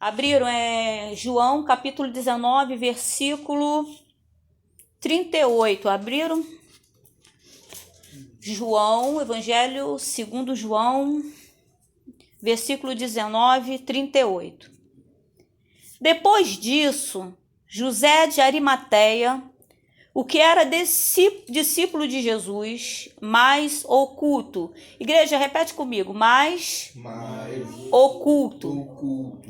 Abriram, João capítulo 19, versículo 38. Abriram? João, Evangelho segundo João, versículo 19, 38. Depois disso, José de Arimateia, o que era discípulo de Jesus, mais oculto. Igreja, repete comigo. Mais oculto.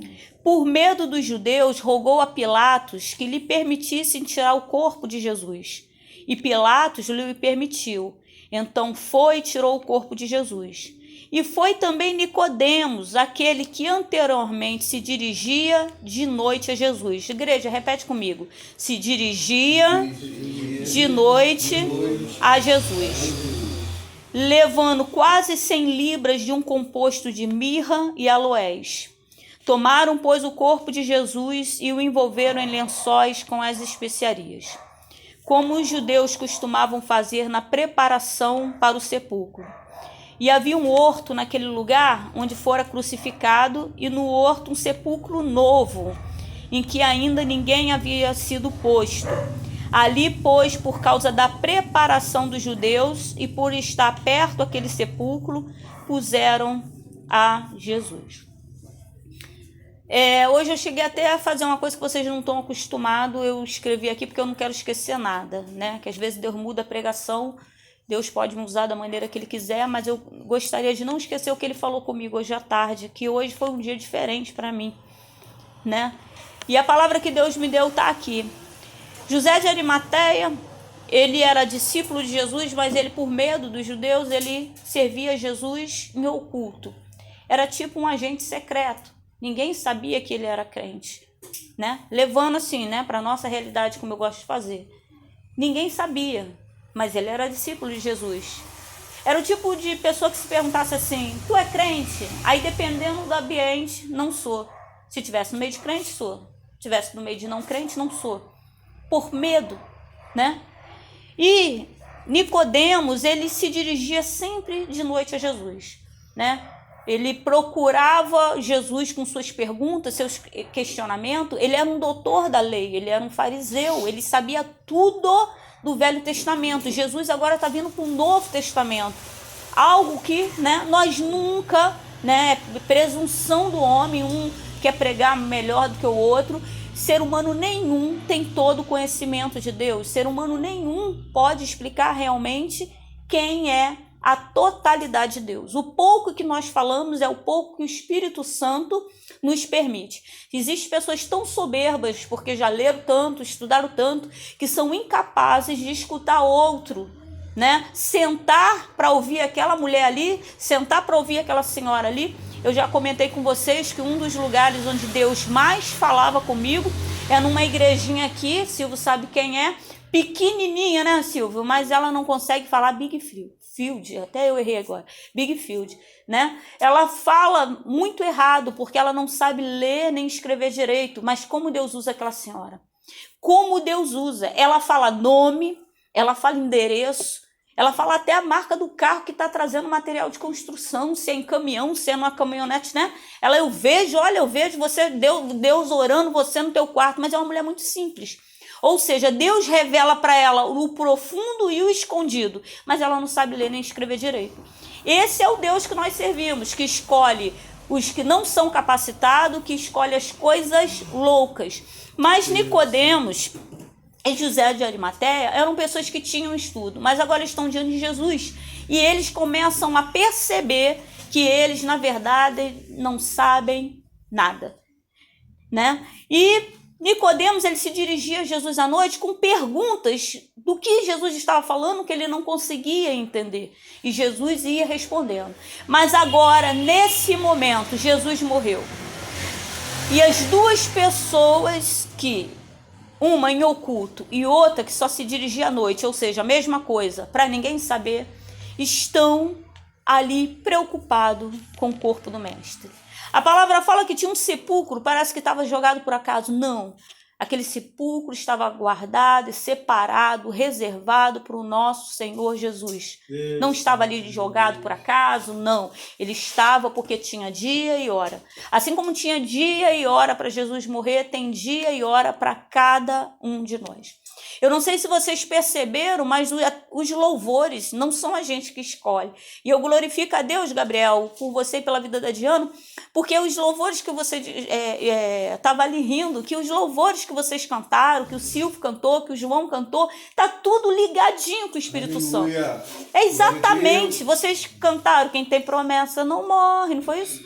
Por medo dos judeus, rogou a Pilatos que lhe permitissem tirar o corpo de Jesus. E Pilatos lhe permitiu. Então foi e tirou o corpo de Jesus. E foi também Nicodemos, aquele que anteriormente se dirigia de noite a Jesus. Igreja, repete comigo. Se dirigia de noite a Jesus, levando quase 100 libras de um composto de mirra e aloés. Tomaram, pois, o corpo de Jesus e o envolveram em lençóis com as especiarias, como os judeus costumavam fazer na preparação para o sepulcro. E havia um horto naquele lugar onde fora crucificado, e no horto um sepulcro novo, em que ainda ninguém havia sido posto. Ali, pois, por causa da preparação dos judeus e por estar perto aquele sepulcro, puseram a Jesus. Hoje eu cheguei até a fazer uma coisa que vocês não estão acostumados, eu escrevi aqui porque eu não quero esquecer nada, né? Que às vezes Deus muda a pregação, Deus pode me usar da maneira que Ele quiser, mas eu gostaria de não esquecer o que Ele falou comigo hoje à tarde, que hoje foi um dia diferente para mim, né? E a palavra que Deus me deu está aqui. José de Arimateia, ele era discípulo de Jesus, mas ele, por medo dos judeus, ele servia Jesus em oculto. Era tipo um agente secreto. Ninguém sabia que ele era crente, né? Levando assim, né, para a nossa realidade, como eu gosto de fazer. Ninguém sabia, mas ele era discípulo de Jesus. Era o tipo de pessoa que se perguntasse assim, tu é crente? Aí, dependendo do ambiente, não sou. Se tivesse no meio de crente, sou. Se tivesse no meio de não crente, não sou. Por medo, né? E Nicodemos, ele se dirigia sempre de noite a Jesus, né? Ele procurava Jesus com suas perguntas, seus questionamentos. Ele era um doutor da lei, ele era um fariseu, ele sabia tudo do Velho Testamento. Jesus agora está vindo com o Novo Testamento, algo que, né, nós nunca, né, presunção do homem, um quer pregar melhor do que o outro. Ser humano nenhum tem todo o conhecimento de Deus. Ser humano nenhum pode explicar realmente quem é a totalidade de Deus. O pouco que nós falamos é o pouco que o Espírito Santo nos permite. Existem pessoas tão soberbas, porque já leram tanto, estudaram tanto, que são incapazes de escutar outro, né? Sentar para ouvir aquela mulher ali, sentar para ouvir aquela senhora ali. Eu já comentei com vocês que um dos lugares onde Deus mais falava comigo é numa igrejinha aqui, Silvio sabe quem é, pequenininha, né, Silvio? Mas ela não consegue falar Big Field, até eu errei agora, Big Field, né? Ela fala muito errado, porque ela não sabe ler nem escrever direito, mas como Deus usa aquela senhora? Como Deus usa? Ela fala nome, ela fala endereço, ela fala até a marca do carro que está trazendo material de construção, se é em caminhão, se é numa caminhonete, né? Eu vejo você, Deus orando você no teu quarto, mas é uma mulher muito simples. Ou seja, Deus revela para ela o profundo e o escondido, mas ela não sabe ler nem escrever direito. Esse é o Deus que nós servimos, que escolhe os que não são capacitados, que escolhe as coisas loucas. Mas Nicodemos e José de Arimateia eram pessoas que tinham estudo, mas agora estão diante de Jesus. E eles começam a perceber que eles, na verdade, não sabem nada, né? E Nicodemos, ele se dirigia a Jesus à noite com perguntas do que Jesus estava falando que ele não conseguia entender. E Jesus ia respondendo. Mas agora, nesse momento, Jesus morreu. E as duas pessoas que, uma em oculto e outra que só se dirigia à noite, ou seja, a mesma coisa, para ninguém saber, estão ali preocupados com o corpo do mestre. A palavra fala que tinha um sepulcro, parece que estava jogado por acaso. Não. Aquele sepulcro estava guardado e separado, reservado para o nosso Senhor Jesus. Não estava ali jogado por acaso, não. Ele estava porque tinha dia e hora. Assim como tinha dia e hora para Jesus morrer, tem dia e hora para cada um de nós. Eu não sei se vocês perceberam, mas os louvores não são a gente que escolhe. E eu glorifico a Deus, Gabriel, por você e pela vida da Diana, porque os louvores que você estava ali rindo, que os louvores que vocês cantaram, que o Silvio cantou, que o João cantou, tá tudo ligadinho com o Espírito Santo. É exatamente, vocês cantaram, quem tem promessa não morre, não foi isso?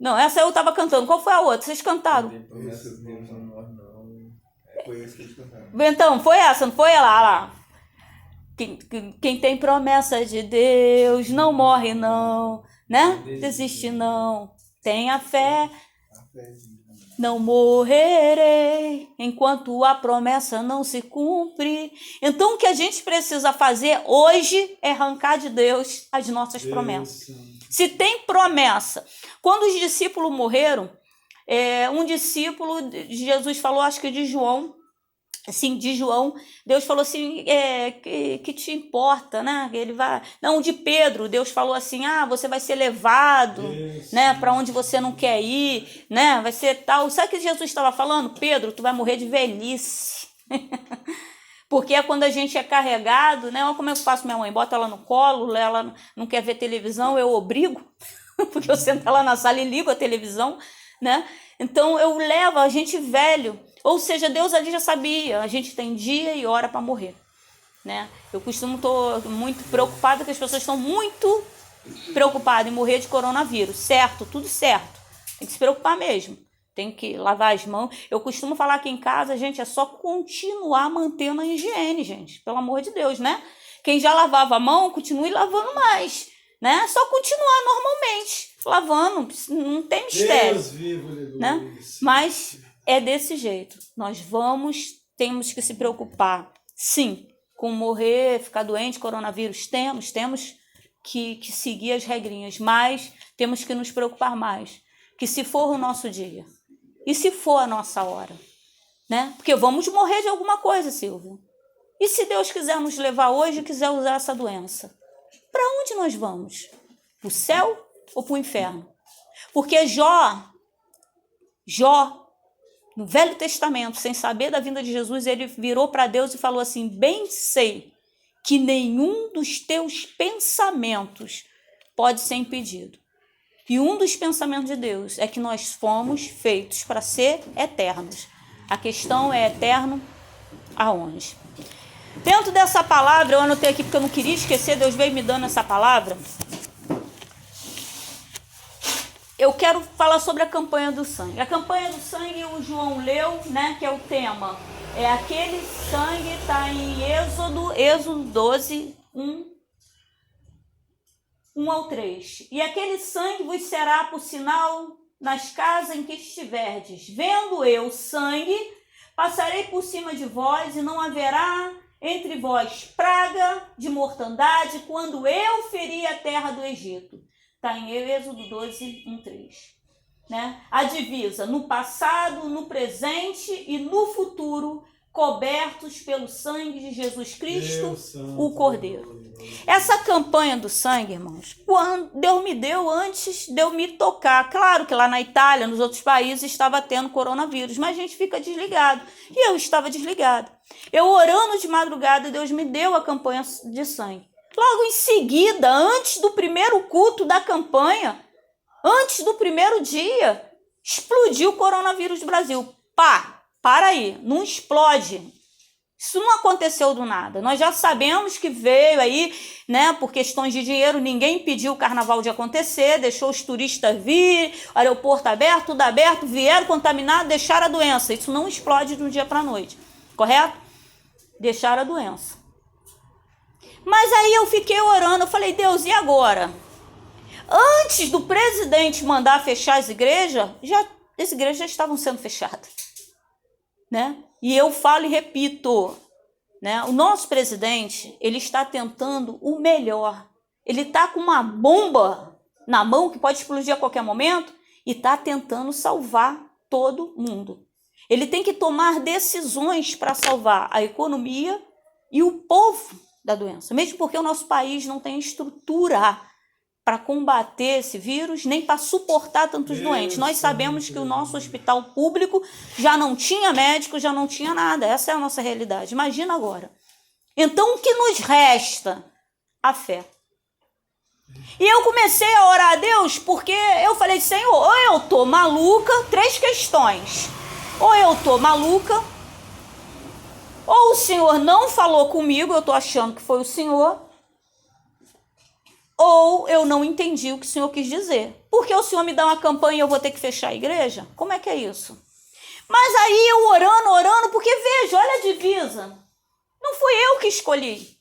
Não, essa eu estava cantando. Qual foi a outra? Vocês cantaram? Foi esse que eles cantaram. Então, foi essa, não foi lá? Quem tem promessa de Deus não morre não, né? Desiste não. Tenha fé, não morrerei enquanto a promessa não se cumpre. Então, o que a gente precisa fazer hoje é arrancar de Deus as nossas promessas. Se tem promessa. Quando os discípulos morreram, um discípulo de Jesus falou, acho que de João, assim, de João, Deus falou assim, que te importa, né? Ele vai. Não, de Pedro, Deus falou assim, você vai ser levado, né? Para onde você não quer ir, né? Vai ser tal. Sabe o que Jesus estava falando? Pedro, tu vai morrer de velhice. Porque quando a gente é carregado, né? Olha como eu faço minha mãe, bota ela no colo, ela não quer ver televisão, eu obrigo, porque eu sento lá na sala e ligo a televisão, né? Então eu levo a gente velho. Ou seja, Deus ali já sabia, a gente tem dia e hora para morrer, né? Eu estou muito preocupada, que as pessoas estão muito preocupadas em morrer de coronavírus, certo, tudo certo, tem que se preocupar mesmo, tem que lavar as mãos. Eu costumo falar aqui em casa, gente, é só continuar mantendo a higiene, gente, pelo amor de Deus, né? Quem já lavava a mão, continue lavando mais, né? Só continuar normalmente, lavando, não tem mistério, Deus vivo, né? Mas é desse jeito. Nós temos que se preocupar, sim, com morrer, ficar doente, coronavírus. Temos que seguir as regrinhas, mas temos que nos preocupar mais. Que se for o nosso dia, e se for a nossa hora, né? Porque vamos morrer de alguma coisa, Silvio. E se Deus quiser nos levar hoje e quiser usar essa doença? Para onde nós vamos? Para o céu ou para o inferno? Porque Jó, no Velho Testamento, sem saber da vinda de Jesus, ele virou para Deus e falou assim, bem sei que nenhum dos teus pensamentos pode ser impedido. E um dos pensamentos de Deus é que nós fomos feitos para ser eternos. A questão é eterno aonde? Dentro dessa palavra, eu anotei aqui porque eu não queria esquecer, Deus veio me dando essa palavra. Eu quero falar sobre a campanha do sangue. A campanha do sangue o João leu, né, que é o tema. É aquele sangue, está em Êxodo 12, 1 ao 3. E aquele sangue vos será por sinal nas casas em que estiverdes. Vendo eu sangue, passarei por cima de vós e não haverá entre vós praga de mortandade quando eu ferir a terra do Egito. Está em Êxodo 12, 1, 3. Né? A divisa no passado, no presente e no futuro, cobertos pelo sangue de Jesus Cristo, o Cordeiro. Essa campanha do sangue, irmãos, quando Deus me deu antes de eu me tocar. Claro que lá na Itália, nos outros países, estava tendo coronavírus, mas a gente fica desligado. E eu estava desligado. Eu orando de madrugada, Deus me deu a campanha de sangue. Logo em seguida, antes do primeiro culto da campanha, antes do primeiro dia, explodiu o coronavírus do Brasil. Para aí, não explode. Isso não aconteceu do nada. Nós já sabemos que veio aí, né, por questões de dinheiro, ninguém impediu o carnaval de acontecer, deixou os turistas vir, aeroporto aberto, tudo aberto, vieram contaminados, deixaram a doença. Isso não explode de um dia para a noite, correto? Deixaram a doença. Mas aí eu fiquei orando, eu falei, Deus, e agora? Antes do presidente mandar fechar as igrejas já estavam sendo fechadas, né? E eu falo e repito, né? O nosso presidente, ele está tentando o melhor. Ele está com uma bomba na mão que pode explodir a qualquer momento e está tentando salvar todo mundo. Ele tem que tomar decisões para salvar a economia e o povo da doença. Mesmo porque o nosso país não tem estrutura para combater esse vírus, nem para suportar tantos doentes. Nós sabemos que o nosso hospital público já não tinha médico, já não tinha nada. Essa é a nossa realidade. Imagina agora. Então, o que nos resta? A fé. E eu comecei a orar a Deus porque eu falei, Senhor, ou eu tô maluca, 3 questões. Ou eu tô maluca, ou o Senhor não falou comigo, eu tô achando que foi o Senhor, ou eu não entendi o que o Senhor quis dizer. Porque o Senhor me dá uma campanha e eu vou ter que fechar a igreja? Como é que é isso? Mas aí eu orando, porque veja, olha a divisa. Não fui eu que escolhi.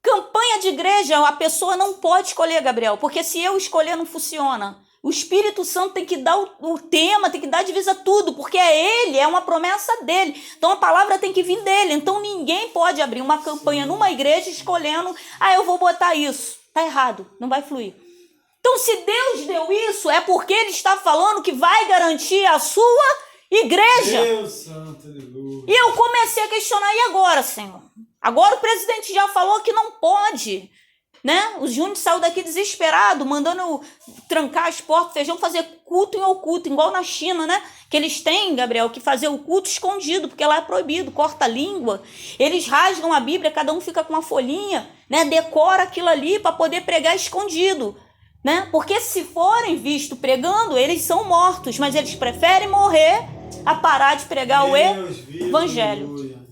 Campanha de igreja, a pessoa não pode escolher, Gabriel, porque se eu escolher não funciona. O Espírito Santo tem que dar o tema, tem que dar a divisa tudo, porque é ele, é uma promessa dele. Então a palavra tem que vir dele. Então ninguém pode abrir uma campanha numa igreja escolhendo, eu vou botar isso. Tá errado, não vai fluir. Então se Deus deu isso, é porque ele está falando que vai garantir a sua igreja. Deus santo, aleluia. E eu comecei a questionar, e agora, Senhor? Agora o presidente já falou que não pode, né? O Júnior saiu daqui desesperado, mandando eu trancar as portas, feijão, fazer culto em oculto, igual na China, né? Que eles têm, Gabriel, que fazer o culto escondido, porque lá é proibido, corta a língua. Eles rasgam a Bíblia, cada um fica com uma folhinha, né? Decora aquilo ali para poder pregar escondido, né? Porque se forem vistos pregando, eles são mortos, mas eles preferem morrer a parar de pregar o evangelho. Aleluia.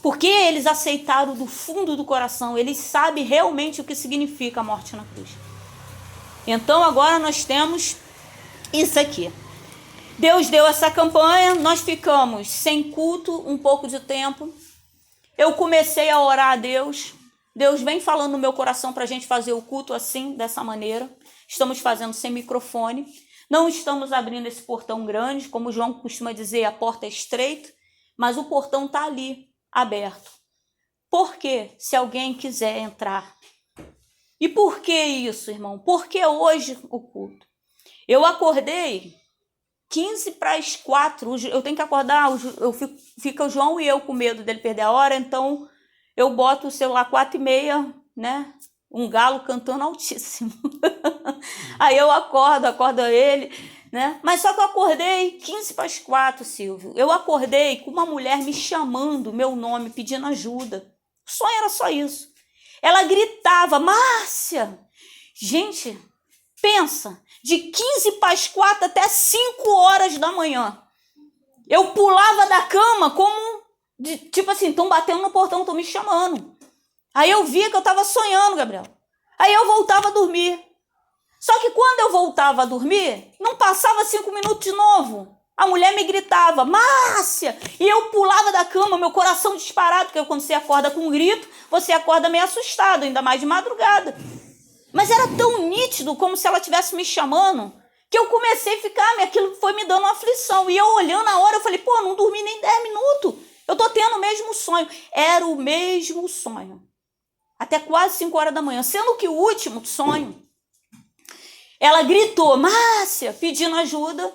Porque eles aceitaram do fundo do coração, eles sabem realmente o que significa a morte na cruz. Então agora nós temos isso aqui. Deus deu essa campanha, nós ficamos sem culto um pouco de tempo. Eu comecei a orar a Deus. Deus vem falando no meu coração para a gente fazer o culto assim, dessa maneira. Estamos fazendo sem microfone. Não estamos abrindo esse portão grande, como o João costuma dizer, a porta é estreita, mas o portão está ali, aberto. Por quê? Se alguém quiser entrar. E por que isso, irmão? Porque hoje o culto. Eu acordei 15 para as 4, eu tenho que acordar, fica o João e eu com medo dele perder a hora, então eu boto o celular 4h30, né? Um galo cantando altíssimo. Aí eu acordo ele, né? Mas só que eu acordei 15 para as 4, Silvio. Eu acordei com uma mulher me chamando meu nome, pedindo ajuda. O sonho era só isso. Ela gritava, Márcia! Gente, pensa, de 15 para as 4 até 5 horas da manhã. Eu pulava da cama como, tipo assim, estão batendo no portão, estão me chamando. Aí eu via que eu estava sonhando, Gabriel. Aí eu voltava a dormir. Só que quando eu voltava a dormir, não passava 5 minutos de novo. A mulher me gritava, Márcia! E eu pulava da cama, meu coração disparado, porque quando você acorda com um grito, você acorda meio assustado, ainda mais de madrugada. Mas era tão nítido, como se ela estivesse me chamando, que eu comecei a ficar, aquilo foi me dando uma aflição. E eu olhando a hora, eu falei, não dormi nem 10 minutos. Eu tô tendo o mesmo sonho. Era o mesmo sonho. Até quase 5 horas da manhã. Sendo que o último sonho, ela gritou, Márcia, pedindo ajuda,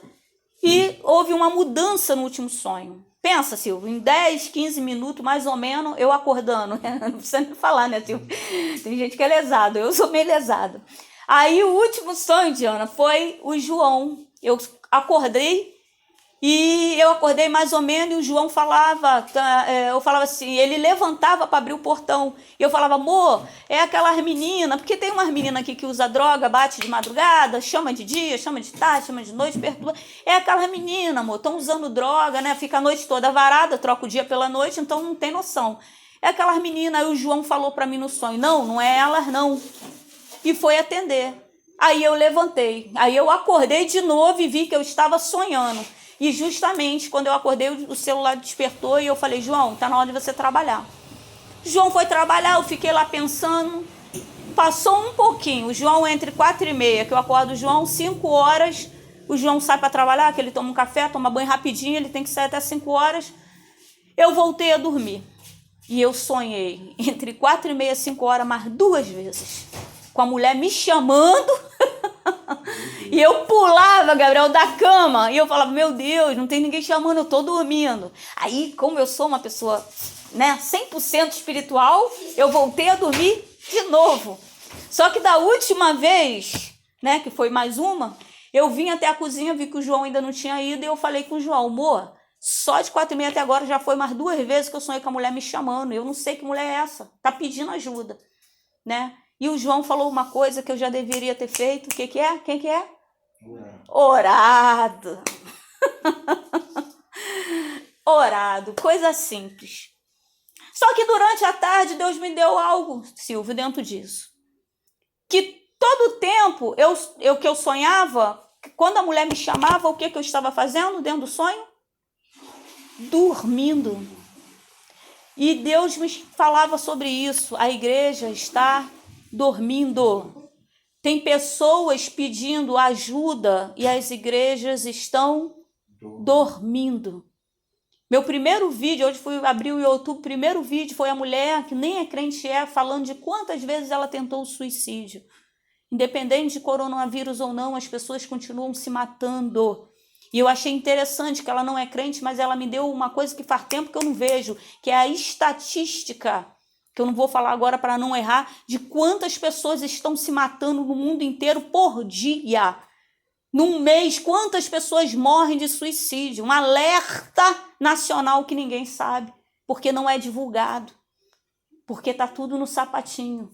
e houve uma mudança no último sonho. Pensa, Silvio, em 10, 15 minutos, mais ou menos, eu acordando. Não precisa nem falar, né, Silvio? Tem gente que é lesado, eu sou meio lesado. Aí o último sonho, Diana, foi o João. Eu acordei, e eu acordei mais ou menos, e o João falava, eu falava assim, ele levantava para abrir o portão, e eu falava, amor, é aquelas meninas, porque tem umas meninas aqui que usa droga, bate de madrugada, chama de dia, chama de tarde, chama de noite, perturba, é aquelas meninas, amor, estão usando droga, né, fica a noite toda varada, troca o dia pela noite, então não tem noção, é aquelas meninas. Aí o João falou para mim no sonho, não é elas não, e foi atender. Aí eu levantei, aí eu acordei de novo e vi que eu estava sonhando. E justamente quando eu acordei, o celular despertou e eu falei, João, tá na hora de você trabalhar. João foi trabalhar, eu fiquei lá pensando, passou um pouquinho. O João entre 4h30, que eu acordo o João, 5 horas, o João sai para trabalhar, que ele toma um café, toma banho rapidinho, ele tem que sair até 5 horas. Eu voltei a dormir. E eu sonhei entre 4h30 e 5 horas mais 2 vezes. Com a mulher me chamando E eu pulava, Gabriel, da cama. E eu falava, meu Deus, não tem ninguém chamando, eu tô dormindo. Aí, como eu sou uma pessoa, né, 100% espiritual, eu voltei a dormir de novo. Só que da última vez, né, que foi mais uma, eu vim até a cozinha, vi que o João ainda não tinha ido, e eu falei com o João, amor, só de 4h30 até agora já foi mais 2 vezes que eu sonhei com a mulher me chamando. Eu não sei que mulher é essa, tá pedindo ajuda, né? E o João falou uma coisa que eu já deveria ter feito. O que que é? Quem que é? Orado. Orado, coisa simples. Só que durante a tarde Deus me deu algo, Silvio, dentro disso. Que todo o tempo que eu sonhava, quando a mulher me chamava, o que eu estava fazendo dentro do sonho? Dormindo. E Deus me falava sobre isso. A igreja está dormindo. Tem pessoas pedindo ajuda e as igrejas estão dormindo. Meu primeiro vídeo, hoje fui abrir o YouTube, primeiro vídeo foi a mulher que nem é crente falando de quantas vezes ela tentou o suicídio. Independente de coronavírus ou não, as pessoas continuam se matando. E eu achei interessante que ela não é crente, mas ela me deu uma coisa que faz tempo que eu não vejo, que é a estatística, que eu não vou falar agora para não errar, de quantas pessoas estão se matando no mundo inteiro por dia. Num mês, quantas pessoas morrem de suicídio? Um alerta nacional que ninguém sabe, porque não é divulgado, porque está tudo no sapatinho.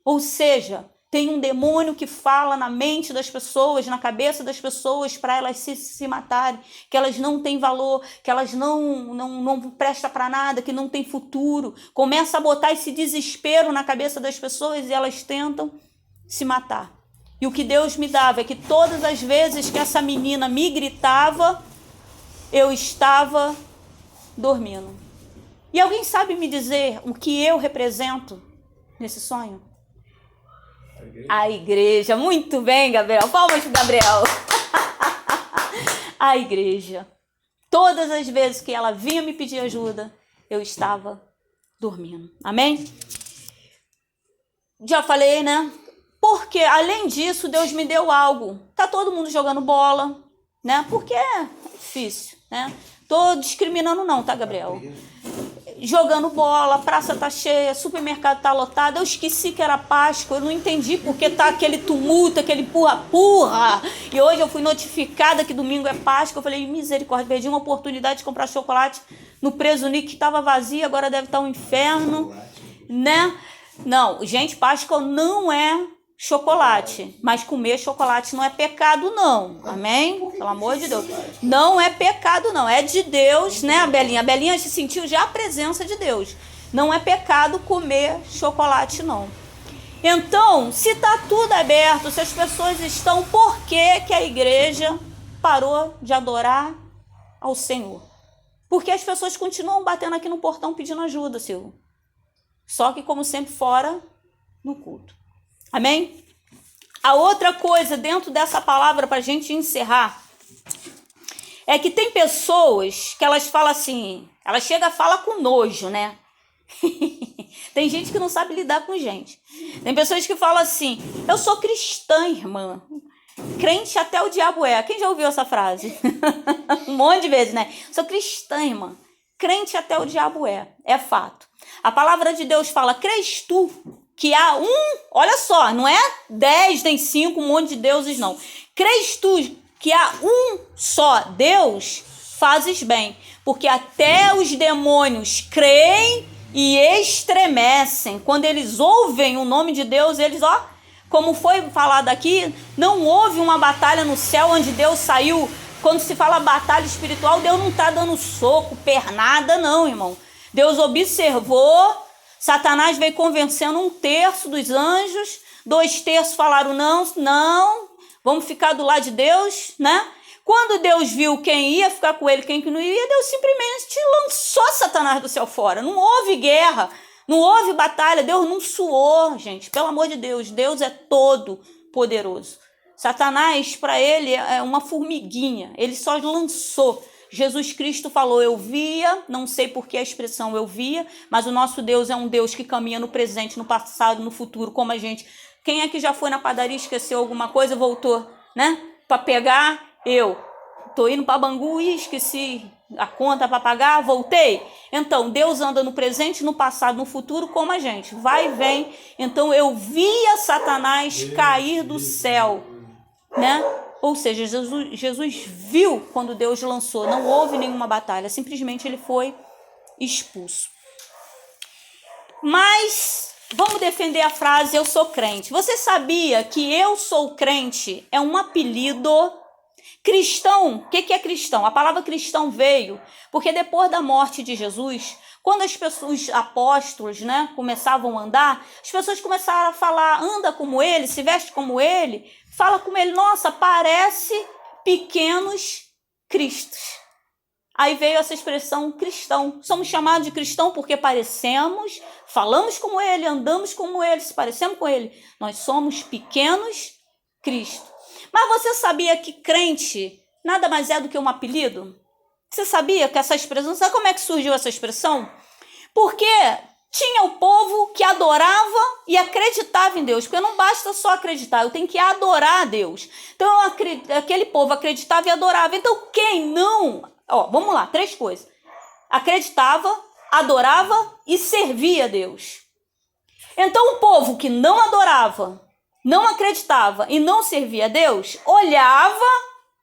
Ou seja, tem um demônio que fala na mente das pessoas, na cabeça das pessoas, para elas se matarem, que elas não têm valor, que elas não prestam para nada, que não tem futuro. Começa a botar esse desespero na cabeça das pessoas e elas tentam se matar. E o que Deus me dava é que todas as vezes que essa menina me gritava, eu estava dormindo. E alguém sabe me dizer o que eu represento nesse sonho? A igreja. Muito bem, Gabriel. Palmas para Gabriel. A igreja. Todas as vezes que ela vinha me pedir ajuda, eu estava dormindo. Amém? Já falei, né? Porque, além disso, Deus me deu algo. Tá todo mundo jogando bola, né? Porque é difícil, né? Tô discriminando não, tá, Gabriel? Jogando bola, a praça tá cheia, supermercado tá lotado. Eu esqueci que era Páscoa, eu não entendi porque tá aquele tumulto, aquele empurra-purra. E hoje eu fui notificada que domingo é Páscoa. Eu falei, misericórdia, perdi uma oportunidade de comprar chocolate no Presunic, que estava vazio, agora deve estar um inferno, né? Não, gente, Páscoa não é chocolate, mas comer chocolate não é pecado não, amém? Pelo amor de Deus, não é pecado não, é de Deus, né, a Belinha se sentiu já a presença de Deus, não é pecado comer chocolate não. Então, se tá tudo aberto, se as pessoas estão, por que que a igreja parou de adorar ao Senhor? Porque as pessoas continuam batendo aqui no portão pedindo ajuda, Silvio, só que como sempre fora no culto. Amém? A outra coisa dentro dessa palavra para a gente encerrar é que tem pessoas que elas falam assim, ela chega a falar com nojo, né? Tem gente que não sabe lidar com gente. Tem pessoas que falam assim, eu sou cristã, irmã. Crente até o diabo é. Quem já ouviu essa frase? Um monte de vezes, né? Sou cristã, irmã. Crente até o diabo é. É fato. A palavra de Deus fala, crês tu que há olha só, não é 10 nem 5, um monte de deuses não. Crês tu que há um só Deus, fazes bem, porque até os demônios creem e estremecem. Quando eles ouvem o nome de Deus, eles, como foi falado aqui, não houve uma batalha no céu onde Deus saiu. Quando se fala batalha espiritual, Deus não está dando soco, pernada, não, irmão. Deus observou, Satanás veio convencendo 1/3 dos anjos, 2/3 falaram não, vamos ficar do lado de Deus, né? Quando Deus viu quem ia ficar com ele, quem que não ia, Deus simplesmente lançou Satanás do céu fora. Não houve guerra, não houve batalha, Deus não suou, gente, pelo amor de Deus, Deus é todo poderoso. Satanás, para ele, é uma formiguinha, ele só lançou. Jesus Cristo falou, eu via, não sei por que a expressão eu via, mas o nosso Deus é um Deus que caminha no presente, no passado, no futuro, como a gente. Quem é que já foi na padaria, esqueceu alguma coisa, voltou, né? Para pegar, eu tô indo para Bangu e esqueci a conta para pagar, voltei. Então, Deus anda no presente, no passado, no futuro, como a gente. Vai e vem. Então, eu via Satanás cair do céu, né? Ou seja, Jesus viu quando Deus lançou. Não houve nenhuma batalha. Simplesmente ele foi expulso. Mas vamos defender a frase eu sou crente. Você sabia que eu sou crente é um apelido? Cristão, o que é cristão? A palavra cristão veio porque depois da morte de Jesus, quando os apóstolos, né, começavam a andar, as pessoas começaram a falar, anda como ele, se veste como ele, fala como ele, nossa, parece pequenos cristos. Aí veio essa expressão cristão. Somos chamados de cristão porque parecemos, falamos como ele, andamos como ele, se parecemos com ele. Nós somos pequenos Cristo. Mas você sabia que crente nada mais é do que um apelido? Você sabia que essa expressão... Sabe como é que surgiu essa expressão? Porque tinha o povo que adorava e acreditava em Deus. Porque não basta só acreditar, eu tenho que adorar a Deus. Então, aquele povo acreditava e adorava. Então, quem não... vamos lá, 3 coisas. Acreditava, adorava e servia a Deus. Então, o povo que não adorava, não acreditava e não servia a Deus, olhava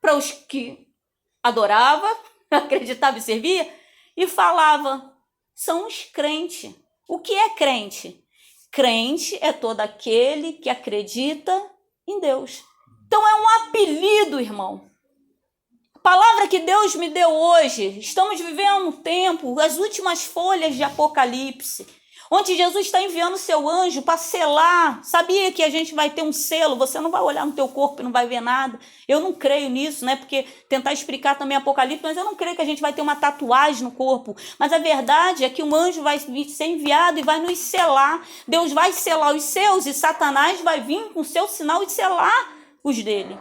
para os que adorava, acreditava e servia e falava, são os crentes. O que é crente? Crente é todo aquele que acredita em Deus. Então é um apelido, irmão. A palavra que Deus me deu hoje, estamos vivendo um tempo, as últimas folhas de Apocalipse, onde Jesus está enviando seu anjo para selar. Sabia que a gente vai ter um selo? Você não vai olhar no teu corpo e não vai ver nada. Eu não creio nisso, né? Porque tentar explicar também Apocalipse, mas eu não creio que a gente vai ter uma tatuagem no corpo. Mas a verdade é que um anjo vai ser enviado e vai nos selar. Deus vai selar os seus e Satanás vai vir com o seu sinal e selar os dele.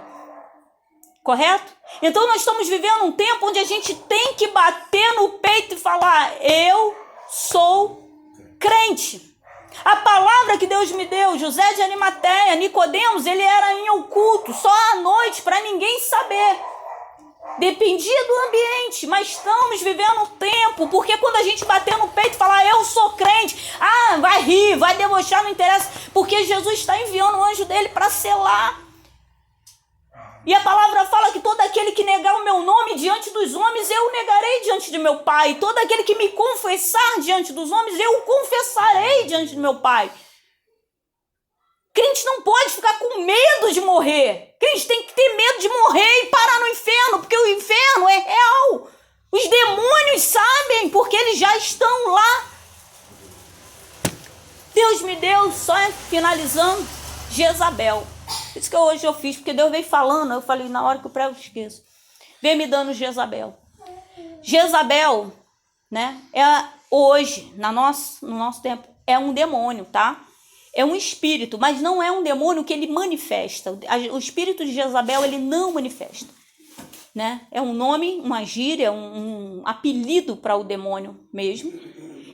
Correto? Então nós estamos vivendo um tempo onde a gente tem que bater no peito e falar, eu sou crente. A palavra que Deus me deu, José de Arimateia, Nicodemos, ele era em oculto, só à noite, para ninguém saber. Dependia do ambiente, mas estamos vivendo um tempo, porque quando a gente bater no peito e falar, eu sou crente, vai rir, vai debochar, não interessa, porque Jesus está enviando o anjo dele para selar. E a palavra fala que todo aquele que negar o meu nome diante dos homens, eu o negarei diante de meu Pai. Todo aquele que me confessar diante dos homens, eu o confessarei diante de meu Pai. Crente não pode ficar com medo de morrer. Crente tem que ter medo de morrer e parar no inferno, porque o inferno é real. Os demônios sabem, porque eles já estão lá. Deus me deu, só finalizando, Jezabel. Isso que hoje eu fiz, porque Deus veio falando, eu falei, na hora que eu prego, eu esqueço. Veio me dando Jezabel. Jezabel, né, hoje, no nosso tempo, é um demônio, tá? É um espírito, mas não é um demônio que ele manifesta. O espírito de Jezabel, ele não manifesta, né? É um nome, uma gíria, um apelido para o demônio mesmo.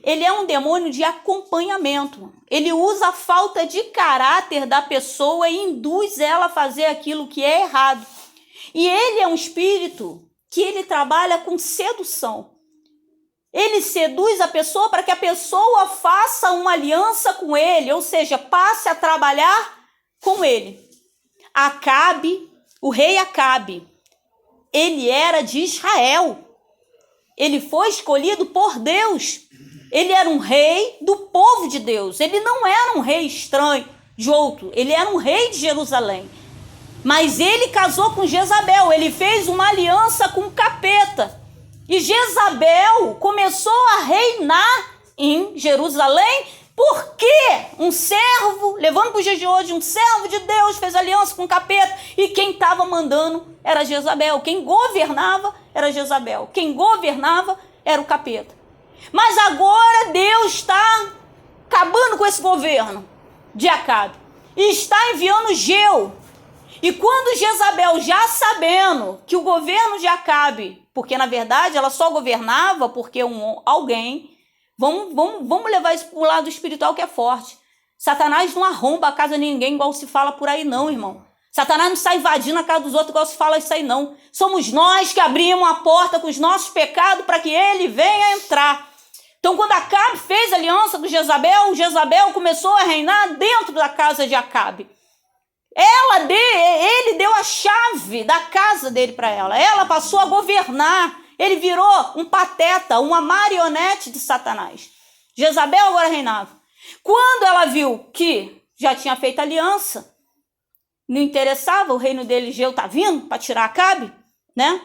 Ele é um demônio de acompanhamento. Ele usa a falta de caráter da pessoa e induz ela a fazer aquilo que é errado. E ele é um espírito que ele trabalha com sedução. Ele seduz a pessoa para que a pessoa faça uma aliança com ele, ou seja, passe a trabalhar com ele. Acabe, o rei Acabe, ele era de Israel. Ele foi escolhido por Deus. Ele era um rei do povo de Deus. Ele não era um rei estranho de outro. Ele era um rei de Jerusalém. Mas ele casou com Jezabel. Ele fez uma aliança com o capeta. E Jezabel começou a reinar em Jerusalém porque um servo, levando para os dias de hoje, um servo de Deus fez aliança com o capeta. E quem estava mandando era Jezabel. Quem governava era Jezabel. Quem governava era o capeta. Mas agora Deus está acabando com esse governo de Acabe e está enviando Geu. E quando Jezabel, já sabendo que o governo de Acabe, porque na verdade ela só governava porque alguém, vamos levar isso para o lado espiritual que é forte. Satanás não arromba a casa de ninguém igual se fala por aí não, irmão. Satanás não sai invadindo a casa dos outros igual se fala isso aí, não. Somos nós que abrimos a porta com os nossos pecados para que ele venha entrar. Então, quando Acabe fez aliança com Jezabel, Jezabel começou a reinar dentro da casa de Acabe. Ele deu a chave da casa dele para ela. Ela passou a governar. Ele virou um pateta, uma marionete de Satanás. Jezabel agora reinava. Quando ela viu que já tinha feito aliança, não interessava, o reino de Eliseu tá vindo para tirar Acabe, né?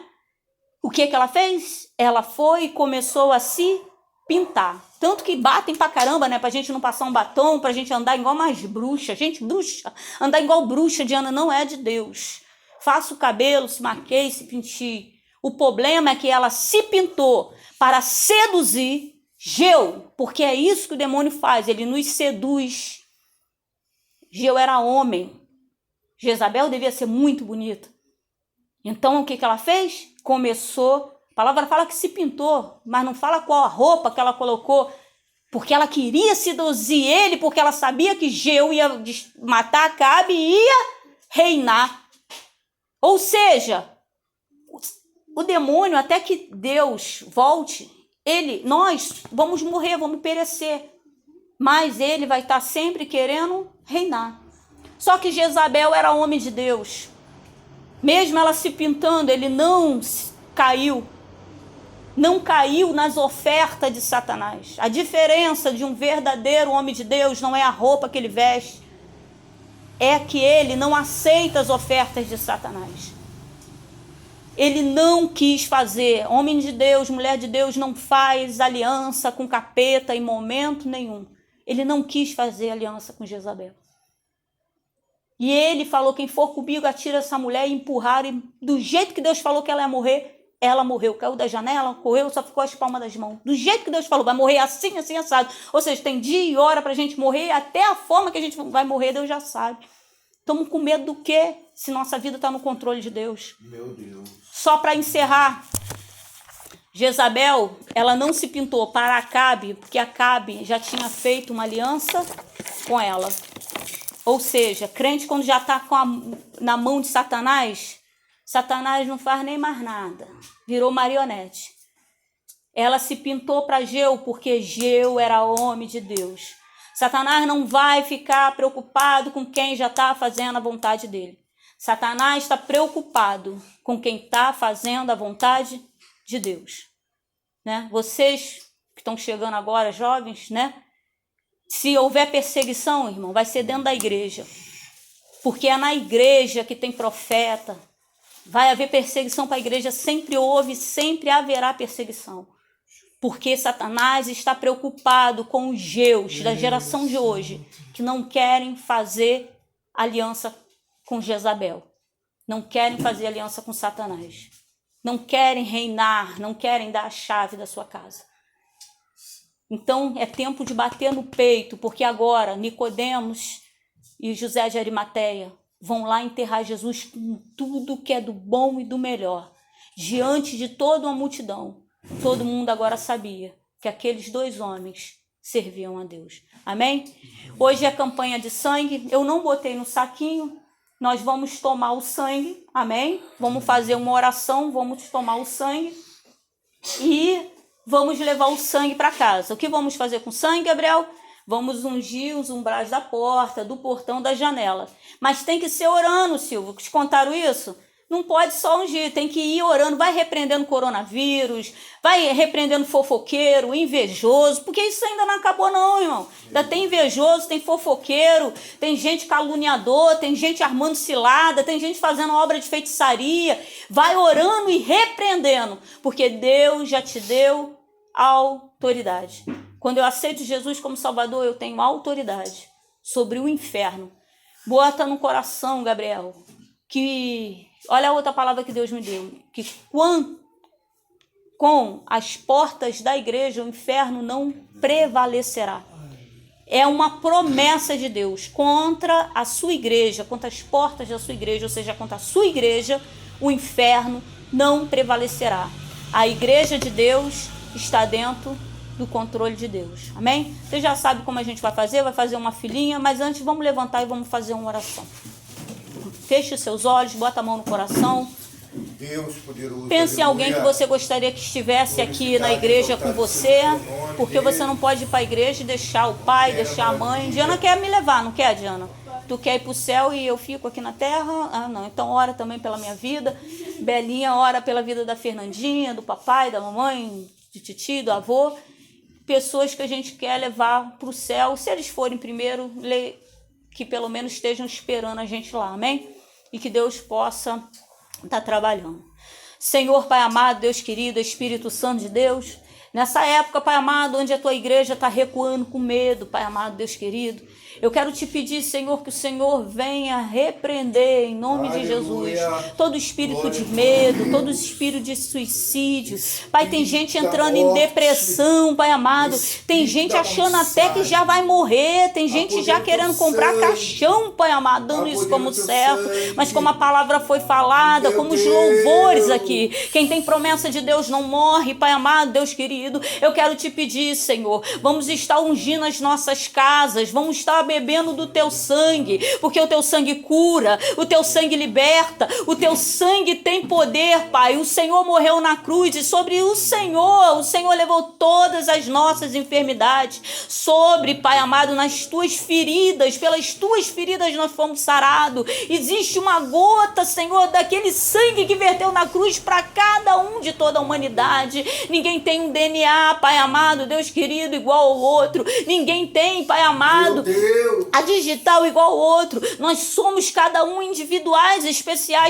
O que ela fez? Ela foi e começou a se pintar. Tanto que batem pra caramba, né? Pra gente não passar um batom, pra gente andar igual mais bruxa. Gente, bruxa, andar igual bruxa, Diana, não é de Deus. Faça o cabelo, se maqueie, se pinte. O problema é que ela se pintou para seduzir Geu, porque é isso que o demônio faz, ele nos seduz. Geu era homem. Jezabel devia ser muito bonita. Então, o que ela fez? Começou... A palavra fala que se pintou, mas não fala qual a roupa que ela colocou, porque ela queria seduzir ele, porque ela sabia que Geu ia matar Acabe e ia reinar. Ou seja, o demônio, até que Deus volte, nós vamos morrer, vamos perecer, mas ele vai estar sempre querendo reinar. Só que Jezabel era homem de Deus. Mesmo ela se pintando, ele não caiu. Não caiu nas ofertas de Satanás. A diferença de um verdadeiro homem de Deus não é a roupa que ele veste, é que ele não aceita as ofertas de Satanás. Ele não quis fazer. Homem de Deus, mulher de Deus, não faz aliança com capeta em momento nenhum. Ele não quis fazer aliança com Jezabel. E ele falou, quem for comigo atira essa mulher, e empurraram, e do jeito que Deus falou que ela ia morrer, ela morreu, caiu da janela, correu, só ficou as palmas das mãos. Do jeito que Deus falou, vai morrer assim, assim, assado. Ou seja, tem dia e hora pra gente morrer, até a forma que a gente vai morrer, Deus já sabe. Estamos com medo do quê? Se nossa vida está no controle de Deus. Meu Deus. Só para encerrar, Jezabel, ela não se pintou para Acabe, porque Acabe já tinha feito uma aliança com ela. Ou seja, crente quando já está na mão de Satanás, Satanás não faz nem mais nada. Virou marionete. Ela se pintou para Geu porque Geu era homem de Deus. Satanás não vai ficar preocupado com quem já está fazendo a vontade dele. Satanás está preocupado com quem está fazendo a vontade de Deus. Né? Vocês que estão chegando agora, jovens, né? Se houver perseguição, irmão, vai ser dentro da igreja. Porque é na igreja que tem profeta. Vai haver perseguição para a igreja, sempre houve, sempre haverá perseguição. Porque Satanás está preocupado com os Geus da geração de hoje, que não querem fazer aliança com Jezabel. Não querem fazer aliança com Satanás. Não querem reinar, não querem dar a chave da sua casa. Então é tempo de bater no peito, porque agora Nicodemos e José de Arimateia vão lá enterrar Jesus com tudo que é do bom e do melhor. Diante de toda uma multidão, todo mundo agora sabia que aqueles dois homens serviam a Deus. Amém? Hoje é campanha de sangue. Eu não botei no saquinho. Nós vamos tomar o sangue. Amém? Vamos fazer uma oração. Vamos tomar o sangue. E vamos levar o sangue para casa. O que vamos fazer com o sangue, Gabriel? Vamos ungir os umbrais da porta, do portão, da janela. Mas tem que ser orando, Silvio. Te contaram isso? Não pode só ungir, tem que ir orando. Vai repreendendo coronavírus, vai repreendendo fofoqueiro, invejoso, porque isso ainda não acabou não, irmão. Ainda tem invejoso, tem fofoqueiro, tem gente caluniador, tem gente armando cilada, tem gente fazendo obra de feitiçaria. Vai orando e repreendendo, porque Deus já te deu autoridade. Quando eu aceito Jesus como Salvador, eu tenho autoridade sobre o inferno. Bota no coração, Gabriel, que... Olha a outra palavra que Deus me deu. Que com as portas da igreja, o inferno não prevalecerá. É uma promessa de Deus contra a sua igreja, contra as portas da sua igreja, ou seja, contra a sua igreja, o inferno não prevalecerá. A igreja de Deus está dentro do controle de Deus. Amém? Você já sabe como a gente vai fazer uma filinha, mas antes vamos levantar e vamos fazer uma oração. Feche seus olhos, bota a mão no coração. Deus poderoso. Pense em alguém que você gostaria que estivesse aqui na igreja com você, porque você não pode ir para a igreja e deixar o pai, deixar a mãe. Diana quer me levar, não quer, Diana? Tu quer ir para o céu e eu fico aqui na terra? Ah, não. Então ora também pela minha vida. Belinha ora pela vida da Fernandinha, do papai, da mamãe, de titi, do avô. Pessoas que a gente quer levar para o céu. Se eles forem primeiro, que pelo menos estejam esperando a gente lá, amém? E que Deus possa estar trabalhando. Senhor, Pai amado, Deus querido, Espírito Santo de Deus, nessa época, Pai amado, onde a tua igreja está recuando com medo, Pai amado, Deus querido, eu quero te pedir, Senhor, que o Senhor venha repreender, em nome de Jesus, todo espírito de medo, todo espírito de suicídio. Pai, tem gente entrando em depressão, Pai amado, tem gente achando até que já vai morrer, tem gente já querendo comprar caixão, Pai amado, dando isso como certo, mas como a palavra foi falada, como os louvores aqui, quem tem promessa de Deus não morre, Pai amado, Deus querido, eu quero te pedir, Senhor, vamos estar ungindo as nossas casas, vamos estar bebendo do teu sangue, porque o teu sangue cura, o teu sangue liberta, o teu sangue tem poder, Pai. O Senhor morreu na cruz e sobre o Senhor levou todas as nossas enfermidades, sobre, Pai amado, nas tuas feridas, pelas tuas feridas nós fomos sarados. Existe uma gota, Senhor, daquele sangue que verteu na cruz para cada um de toda a humanidade. Ninguém tem um DNA, Pai amado, Deus querido, igual ao outro. Ninguém tem, Pai amado, a digital igual ao outro. Nós somos cada um individuais, especiais